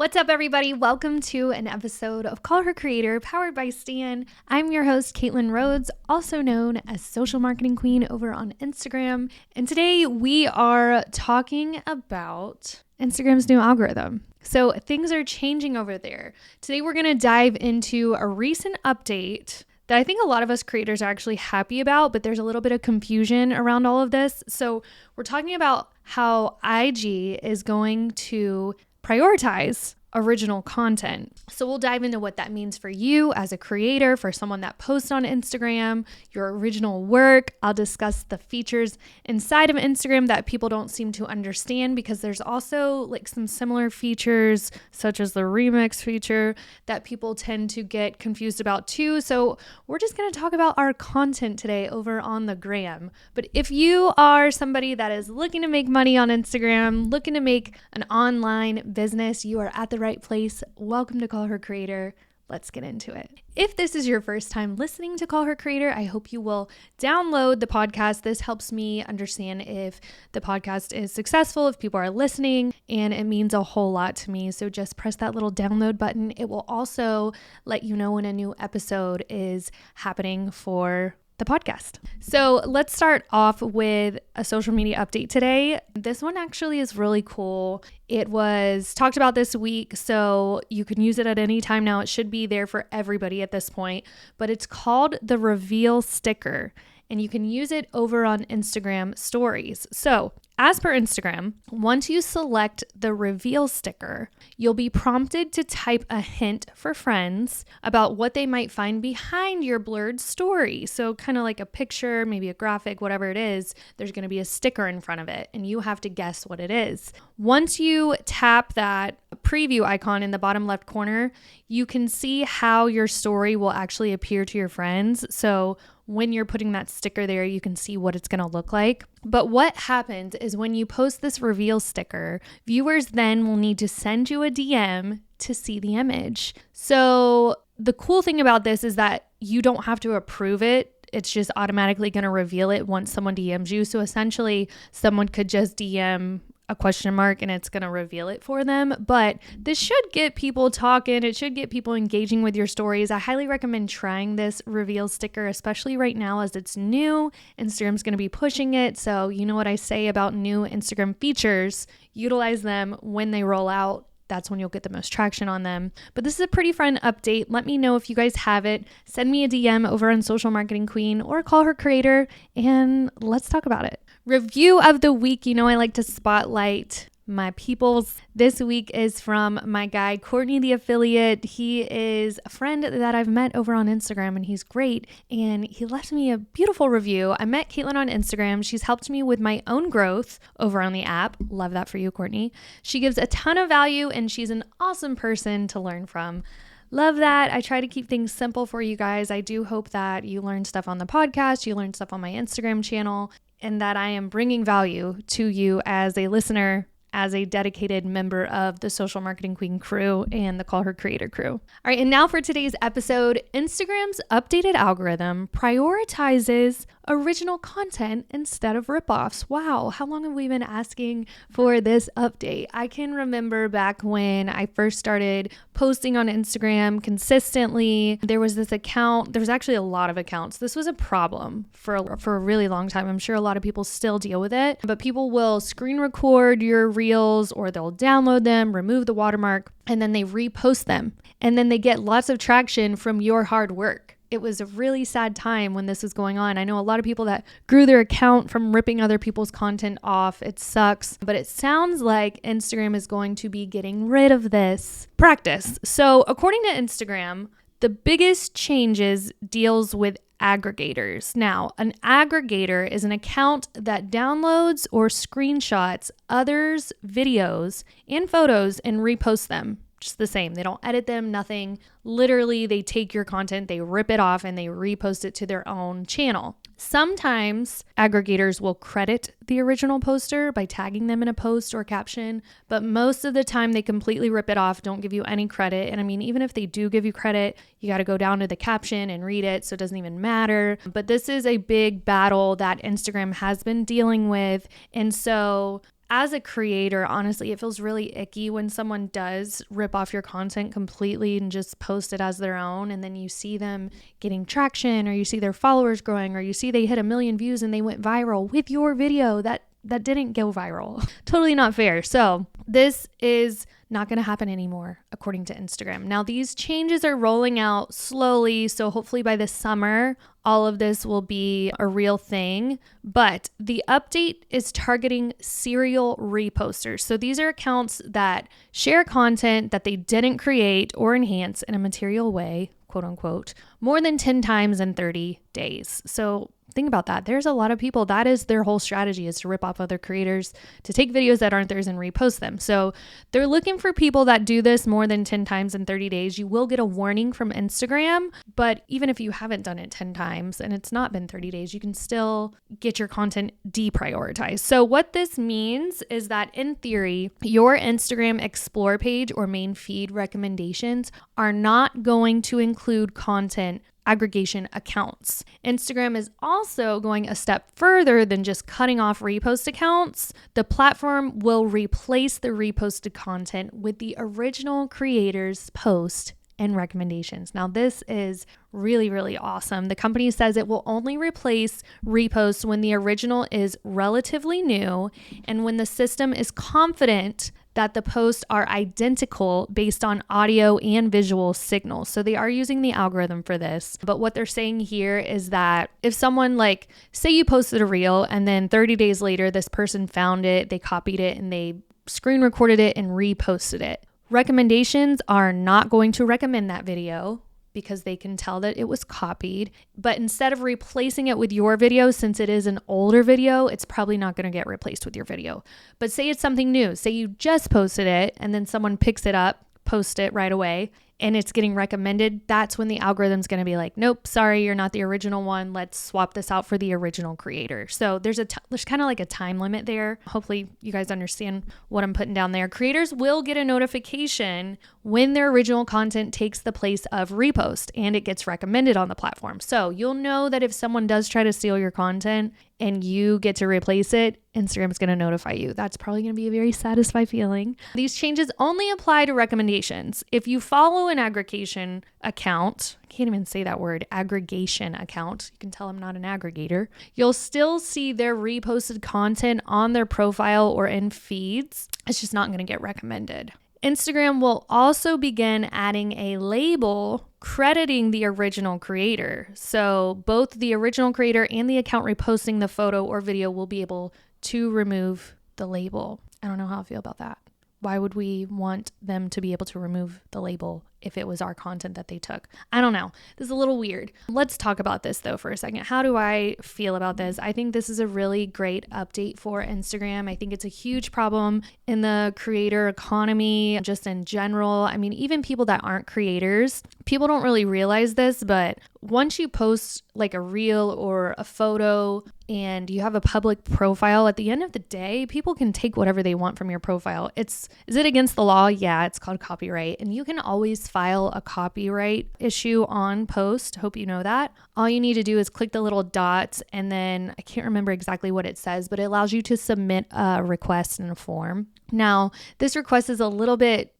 What's up, everybody? Welcome to an episode of Call Her Creator, powered by Stan. I'm your host, Caitlin Rhodes, also known as Social Marketing Queen over on Instagram. And today we are talking about Instagram's new algorithm. So things are changing over there. Today we're going to dive into a recent update that I think a lot of us creators are actually happy about, but there's a little bit of confusion around all of this. So we're talking about how IG is going to prioritize original content. So we'll dive into what that means for you as a creator, for someone that posts on Instagram, your original work. I'll discuss the features inside of Instagram that people don't seem to understand, because there's also like some similar features such as the remix feature that people tend to get confused about too. So we're just going to talk about our content today over on the gram. But if you are somebody that is looking to make money on Instagram, looking to make an online business, you are at the right place. Welcome to Call Her Creator. Let's get into it. If this is your first time listening to Call Her Creator, I hope you will download the podcast. This helps me understand if the podcast is successful, if people are listening, and it means a whole lot to me. So just press that little download button. It will also let you know when a new episode is happening for the podcast. So let's start off with a social media update today. This one actually is really cool. It was talked about this week, so you can use it at any time now. It should be there for everybody at this point, but it's called the Reveal Sticker, and you can use it over on Instagram stories. So as per Instagram, once you select the Reveal Sticker, you'll be prompted to type a hint for friends about what they might find behind your blurred story. So kind of like a picture, maybe a graphic, whatever it is, there's going to be a sticker in front of it, and you have to guess what it is. Once you tap that preview icon in the bottom left corner, you can see how your story will actually appear to your friends. So when you're putting that sticker there, you can see what it's going to look like. But what happens is when you post this Reveal Sticker, viewers then will need to send you a DM to see the image. So the cool thing about this is that you don't have to approve it. It's just automatically going to reveal it once someone DMs you. So essentially, someone could just DM a question mark and it's going to reveal it for them. But this should get people talking. It should get people engaging with your stories. I highly recommend trying this Reveal Sticker, especially right now as it's new. Instagram's going to be pushing it. So you know what I say about new Instagram features, utilize them when they roll out. That's when you'll get the most traction on them. But this is a pretty fun update. Let me know if you guys have it. Send me a DM over on Social Marketing Queen or Call Her Creator, and let's talk about it. Review of the week. You know, I like to spotlight my peoples. This week is from my guy, Courtney, the affiliate. He is a friend that I've met over on Instagram, and he's great. And he left me a beautiful review. I met Caitlin on Instagram. She's helped me with my own growth over on the app. Love that for you, Courtney. She gives a ton of value, and she's an awesome person to learn from. Love that. I try to keep things simple for you guys. I do hope that you learn stuff on the podcast, you learn stuff on my Instagram channel, and that I am bringing value to you as a listener, as a dedicated member of the Social Marketing Queen crew and the Call Her Creator crew. All right, and now for today's episode, Instagram's updated algorithm prioritizes original content instead of ripoffs. Wow, how long have we been asking for this update? I can remember back when I first started posting on Instagram consistently. There was this account, there was actually a lot of accounts. This was a problem for a really long time. I'm sure a lot of people still deal with it, but people will screen record your reels, or they'll download them, remove the watermark, and then they repost them. And then they get lots of traction from your hard work. It was a really sad time when this was going on. I know a lot of people that grew their account from ripping other people's content off. It sucks, but it sounds like Instagram is going to be getting rid of this practice. So according to Instagram, the biggest changes deals with aggregators. Now, an aggregator is an account that downloads or screenshots others' videos and photos and reposts them. Just the same. They don't edit them, nothing. Literally, they take your content, they rip it off, and they repost it to their own channel. Sometimes aggregators will credit the original poster by tagging them in a post or caption, but most of the time they completely rip it off, don't give you any credit. And I mean, even if they do give you credit, you got to go down to the caption and read it, so it doesn't even matter. But this is a big battle that Instagram has been dealing with. And so as a creator, honestly, it feels really icky when someone does rip off your content completely and just post it as their own. And then you see them getting traction, or you see their followers growing, or you see they hit 1 million views and they went viral with your video that didn't go viral. Totally not fair. So this is not going to happen anymore, according to Instagram. Now, these changes are rolling out slowly, so hopefully by the summer, all of this will be a real thing. But the update is targeting serial reposters. So these are accounts that share content that they didn't create or enhance in a material way, quote unquote, more than 10 times in 30 days. So think about that. There's a lot of people, that is their whole strategy, is to rip off other creators, to take videos that aren't theirs and repost them. So they're looking for people that do this more than 10 times in 30 days. You will get a warning from Instagram, but even if you haven't done it 10 times and it's not been 30 days, you can still get your content deprioritized. So what this means is that in theory, your Instagram Explore page or main feed recommendations are not going to include content aggregation accounts. Instagram is also going a step further than just cutting off repost accounts. The platform will replace the reposted content with the original creator's post and recommendations. Now, this is really, really awesome. The company says it will only replace reposts when the original is relatively new and when the system is confident that the posts are identical based on audio and visual signals. So they are using the algorithm for this. But what they're saying here is that if someone, like, say you posted a reel and then 30 days later, this person found it, they copied it and they screen recorded it and reposted it. Recommendations are not going to recommend that video because they can tell that it was copied. But instead of replacing it with your video, since it is an older video, it's probably not going to get replaced with your video. But say it's something new. Say you just posted it and then someone picks it up, post it right away, and it's getting recommended. That's when the algorithm's going to be like, nope, sorry, you're not the original one. Let's swap this out for the original creator. So there's kind of like a time limit there. Hopefully you guys understand what I'm putting down there. Creators will get a notification when their original content takes the place of repost and it gets recommended on the platform. So you'll know that if someone does try to steal your content and you get to replace it, Instagram's going to notify you. That's probably going to be a very satisfying feeling. These changes only apply to recommendations. If you follow an aggregation account, I can't even say that word, aggregation account. You can tell I'm not an aggregator. You'll still see their reposted content on their profile or in feeds. It's just not going to get recommended. Instagram will also begin adding a label crediting the original creator. So both the original creator and the account reposting the photo or video will be able to remove the label. I don't know how I feel about that. Why would we want them to be able to remove the label if it was our content that they took? I don't know. This is a little weird. Let's talk about this though for a second. How do I feel about this? I think this is a really great update for Instagram. I think it's a huge problem in the creator economy, just in general. I mean, even people that aren't creators, people don't really realize this, but once you post like a reel or a photo and you have a public profile, at the end of the day, people can take whatever they want from your profile. Is it against the law? Yeah, it's called copyright. And you can always file a copyright issue on post. Hope you know that. All you need to do is click the little dots and then I can't remember exactly what it says, but it allows you to submit a request in a form. Now, this request is a little bit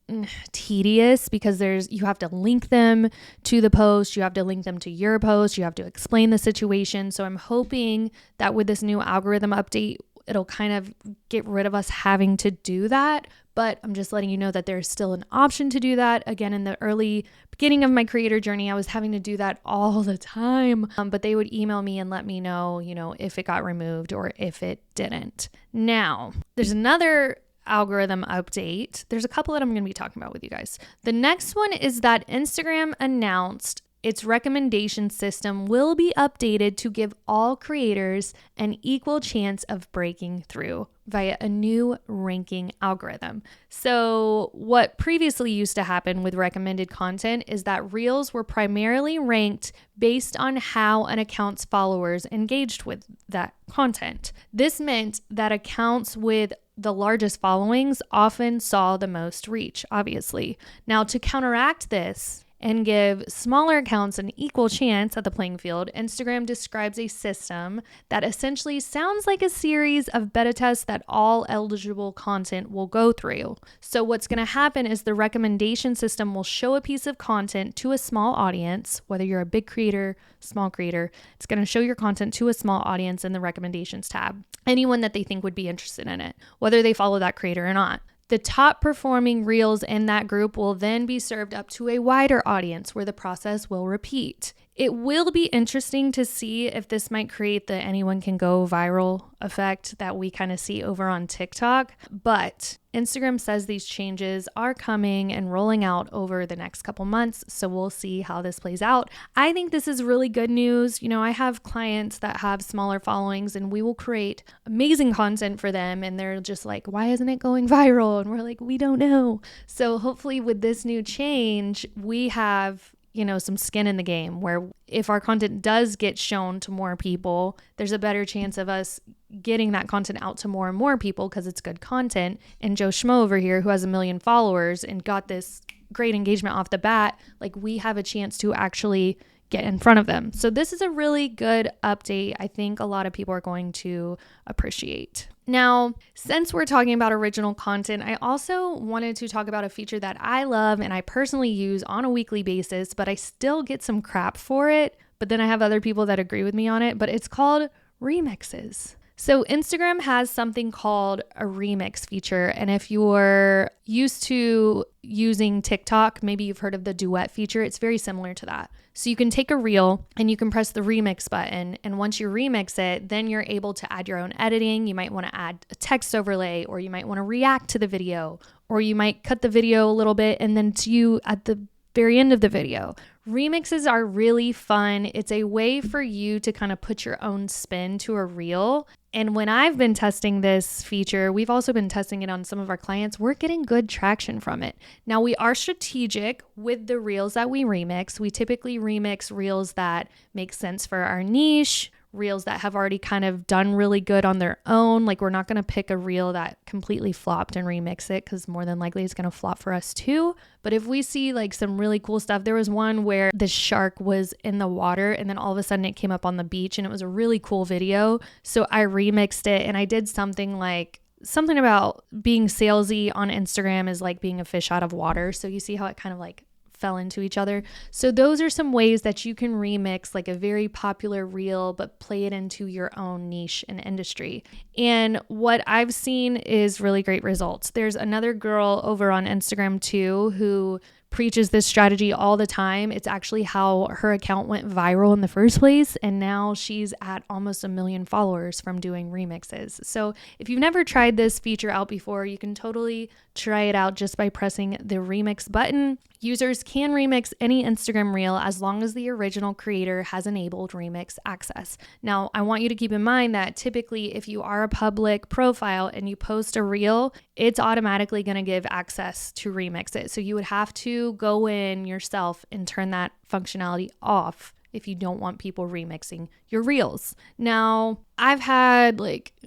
tedious because you have to link them to the post, you have to link them to your post, you have to explain the situation. So I'm hoping that with this new algorithm update, it'll kind of get rid of us having to do that. But I'm just letting you know that there's still an option to do that. Again, in the early beginning of my creator journey, I was having to do that all the time. But they would email me and let me know, if it got removed or if it didn't. Now, there's another algorithm update. There's a couple that I'm going to be talking about with you guys. The next one is that Instagram announced its recommendation system will be updated to give all creators an equal chance of breaking through via a new ranking algorithm. So what previously used to happen with recommended content is that reels were primarily ranked based on how an account's followers engaged with that content. This meant that accounts with the largest followings often saw the most reach, obviously. Now, to counteract this, and give smaller accounts an equal chance at the playing field, Instagram describes a system that essentially sounds like a series of beta tests that all eligible content will go through. So what's going to happen is the recommendation system will show a piece of content to a small audience, whether you're a big creator, small creator, it's going to show your content to a small audience in the recommendations tab. Anyone that they think would be interested in it, whether they follow that creator or not. The top performing reels in that group will then be served up to a wider audience where the process will repeat. It will be interesting to see if this might create the anyone can go viral effect that we kind of see over on TikTok. But Instagram says these changes are coming and rolling out over the next couple months. So we'll see how this plays out. I think this is really good news. You know, I have clients that have smaller followings and we will create amazing content for them. And they're just like, why isn't it going viral? And we're like, we don't know. So hopefully with this new change, we have some skin in the game where if our content does get shown to more people, there's a better chance of us getting that content out to more and more people because it's good content. And Joe Schmo over here, who has 1 million followers and got this great engagement off the bat, like we have a chance to actually get in front of them. So this is a really good update. I think a lot of people are going to appreciate. Now, since we're talking about original content, I also wanted to talk about a feature that I love and I personally use on a weekly basis, but I still get some crap for it. But then I have other people that agree with me on it, but it's called remixes. So Instagram has something called a remix feature. And if you're used to using TikTok, maybe you've heard of the duet feature. It's very similar to that. So you can take a reel and you can press the remix button. And once you remix it, then you're able to add your own editing. You might want to add a text overlay, or you might want to react to the video, or you might cut the video a little bit and then to you at the very end of the video. Remixes are really fun. It's a way for you to kind of put your own spin to a reel. And when I've been testing this feature, we've also been testing it on some of our clients. We're getting good traction from it. Now, we are strategic with the reels that we remix. We typically remix reels that make sense for our niche, reels that have already kind of done really good on their own. Like we're not going to pick a reel that completely flopped and remix it because more than likely it's going to flop for us too. But if we see like some really cool stuff, there was one where the shark was in the water and then all of a sudden it came up on the beach and it was a really cool video. So I remixed it and I did something about being salesy on Instagram is like being a fish out of water. So you see how it kind of like fell into each other. So those are some ways that you can remix like a very popular reel, but play it into your own niche and industry. And what I've seen is really great results. There's another girl over on Instagram too, who preaches this strategy all the time. It's actually how her account went viral in the first place. And now she's at almost 1 million followers from doing remixes. So if you've never tried this feature out before, you can totally try it out just by pressing the remix button. Users can remix any Instagram reel as long as the original creator has enabled remix access. Now, I want you to keep in mind that typically if you are a public profile and you post a reel, it's automatically going to give access to remix it. So you would have to go in yourself and turn that functionality off if you don't want people remixing your reels. Now, I've had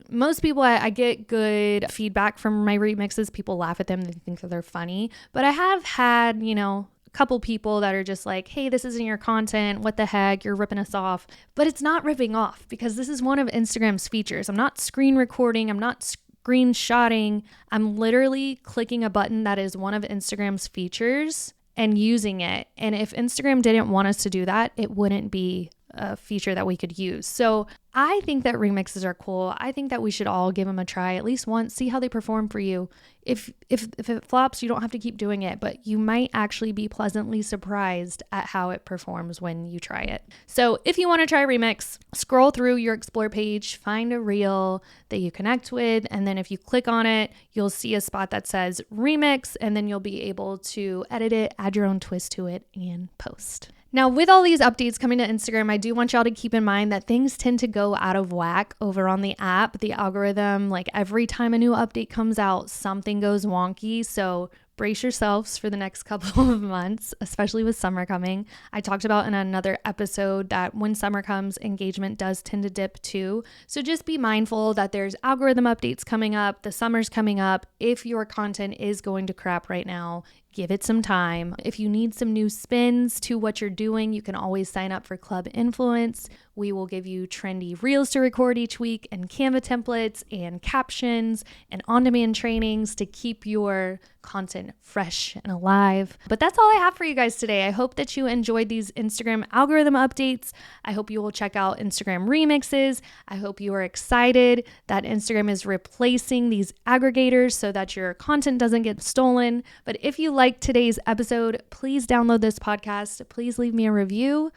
most people, I get good feedback from my remixes. People laugh at them. They think that they're funny. But I have had, a couple people that are just like, hey, this isn't your content. What the heck? You're ripping us off. But it's not ripping off because this is one of Instagram's features. I'm not screen recording. I'm not screenshotting. I'm literally clicking a button that is one of Instagram's features and using it. And if Instagram didn't want us to do that, it wouldn't be a feature that we could use. So I think that remixes are cool. I think that we should all give them a try at least once, see how they perform for you. If it flops, you don't have to keep doing it, but you might actually be pleasantly surprised at how it performs when you try it. So if you want to try remix, scroll through your explore page, find a reel that you connect with, and then if you click on it, you'll see a spot that says remix, and then you'll be able to edit it, add your own twist to it, and post. Now, with all these updates coming to Instagram, I do want y'all to keep in mind that things tend to go out of whack over on the app. The algorithm, every time a new update comes out, something goes wonky. So brace yourselves for the next couple of months, especially with summer coming. I talked about in another episode that when summer comes, engagement does tend to dip too. So just be mindful that there's algorithm updates coming up, the summer's coming up. If your content is going to crap right now, Give it some time. If you need some new spins to what you're doing, you can always sign up for Club Influence. We will give you trendy reels to record each week and Canva templates and captions and on-demand trainings to keep your content fresh and alive. But that's all I have for you guys today. I hope that you enjoyed these Instagram algorithm updates. I hope you will check out Instagram Remixes. I hope you are excited that Instagram is replacing these aggregators so that your content doesn't get stolen. But if you liked today's episode, please download this podcast. Please leave me a review.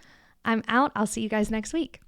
I'm out. I'll see you guys next week.